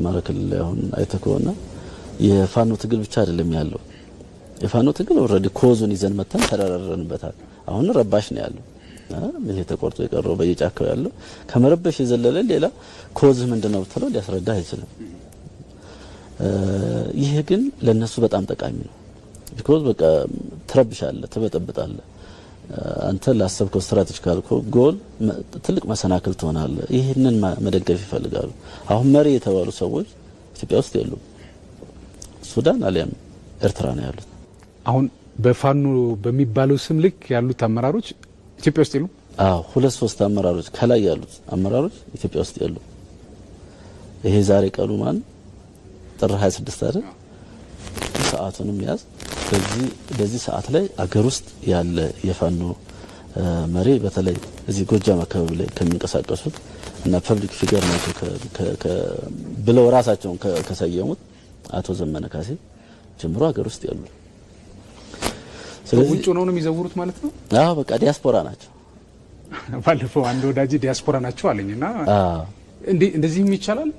አማራ ክልል ላይ አሁን አይተከውና የፋኖ ትግል ብቻ አይደለም ያለው። የፋኖ ትግል ኦሬዲ ኮዙን ይዘን መተን ተራራረንበታል። አሁን ረባሽ ነው ያለው። ይሄ ተቆርጦ የቀረው በየጫካው ያለው ከመረበሽ የዘለለ ሌላ ኮዝ ምንድነው ብትለው ሊያስረዳ አይችልም። ይሄ ግን ለነሱ በጣም ጠቃሚ ነው። ቢኮዝ በቃ ትረብሻለህ፣ ትበጠብጣለህ። አንተ ላሰብከው ስትራቴጂካል ጎል ትልቅ መሰናክል ትሆናለህ። ይሄንን መደገፍ ይፈልጋሉ። አሁን መሪ የተባሉ ሰዎች ኢትዮጵያ ውስጥ የሉም። ሱዳን አሊያም ኤርትራ ነው ያሉት። አሁን በፋኖ በሚባለው ስም ልክ ያሉት አመራሮች ኢትዮጵያ ውስጥ የሉም። አዎ 2-3 አመራሮች ከላይ ያሉት አመራሮች ኢትዮጵያ ውስጥ የሉም። ይሄ ዛሬ ቀኑ ማን ጥር 26 አይደል? ሰዓቱንም ያዝ። በዚህ ሰዓት ላይ አገር ውስጥ ያለ የፋኖ መሪ በተለይ እዚህ ጎጃም አካባቢ ላይ ከሚንቀሳቀሱት እና ፐብሊክ ፊገር ናቸው ብለው ራሳቸውን ከሰየሙት አቶ ዘመነ ካሴ ጀምሮ አገር ውስጥ ያሉ። ስለዚህ ውጭ ነው የሚዘውሩት ማለት ነው። አዎ በቃ ዲያስፖራ ናቸው። ባለፈው አንድ ወዳጅ ዲያስፖራ ናቸው አለኝና እንደዚህም ይቻላል።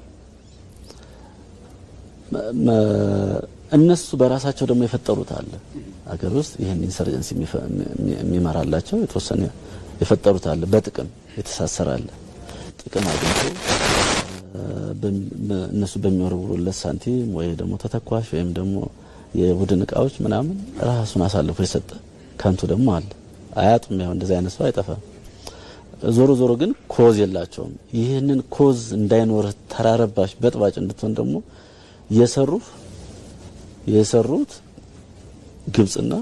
እነሱ በራሳቸው ደግሞ የፈጠሩት አለ አገር ውስጥ ይሄን ኢንሰርጀንሲ የሚመራላቸው የተወሰነ የፈጠሩት አለ። በጥቅም የተሳሰረ አለ። ጥቅም አግኝቶ እነሱ በሚወረውሩለት ሳንቲም ወይ ደግሞ ተተኳሽ ወይም ደግሞ የቡድን እቃዎች ምናምን ራሱን አሳልፎ የሰጠ ከንቱ ደግሞ አለ። አያጡም። ያው እንደዚህ አይነት ሰው አይጠፋም። ዞሮ ዞሮ ግን ኮዝ የላቸውም። ይህንን ኮዝ እንዳይኖር ተራረባሽ በጥባጭ እንድትሆን ደግሞ የሰሩት ግብጽና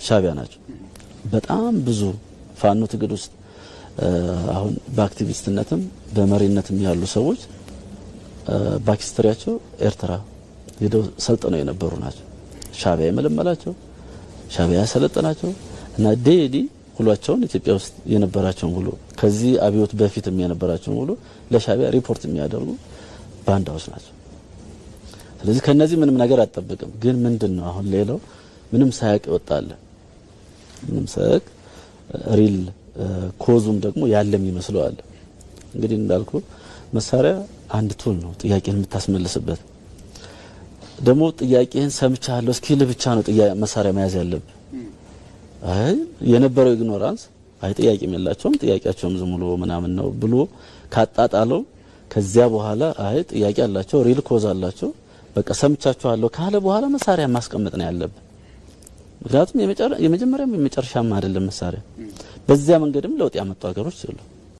ሻቢያ ናቸው። በጣም ብዙ ፋኖ ትግል ውስጥ አሁን በአክቲቪስትነትም በመሪነትም ያሉ ሰዎች ባክስትሪያቸው ኤርትራ ሄደው ሰልጥነው የነበሩ ናቸው። ሻቢያ የመለመላቸው፣ ሻቢያ ያሰለጠናቸው እና ዴዲ ሁሏቸውን ኢትዮጵያ ውስጥ የነበራቸውን ሁሉ ከዚህ አብዮት በፊትም የነበራቸውን ሁሉ ለሻቢያ ሪፖርት የሚያደርጉ ባንዳዎች ናቸው። ስለዚህ ከነዚህ ምንም ነገር አትጠብቅም። ግን ምንድነው አሁን ሌላው ምንም ሳያቅ ይወጣል። ምንም ሳያቅ ሪል ኮዙም ደግሞ ያለም ይመስለዋል። እንግዲህ እንዳልኩ መሳሪያ አንድ ቱል ነው ጥያቄን የምታስመልስበት። ደግሞ ጥያቄን ሰምቻለሁ እስኪል ብቻ ነው መሳሪያ መያዝ ያለብህ። አይ የነበረው ኢግኖራንስ አይ ጥያቄም የላቸውም ጥያቄያቸውም ዝም ብሎ ምናምን ነው ብሎ ካጣጣለው ከዚያ በኋላ አይ ጥያቄ አላቸው ሪል ኮዝ አላቸው በቃ ሰምቻቸዋለሁ ካለ በኋላ መሳሪያ ማስቀመጥ ነው ያለብህ። ምክንያቱም የመጀመሪያም የመጨረሻም አይደለም መሳሪያ። በዚያ መንገድም ለውጥ ያመጡ ሀገሮች አሉ።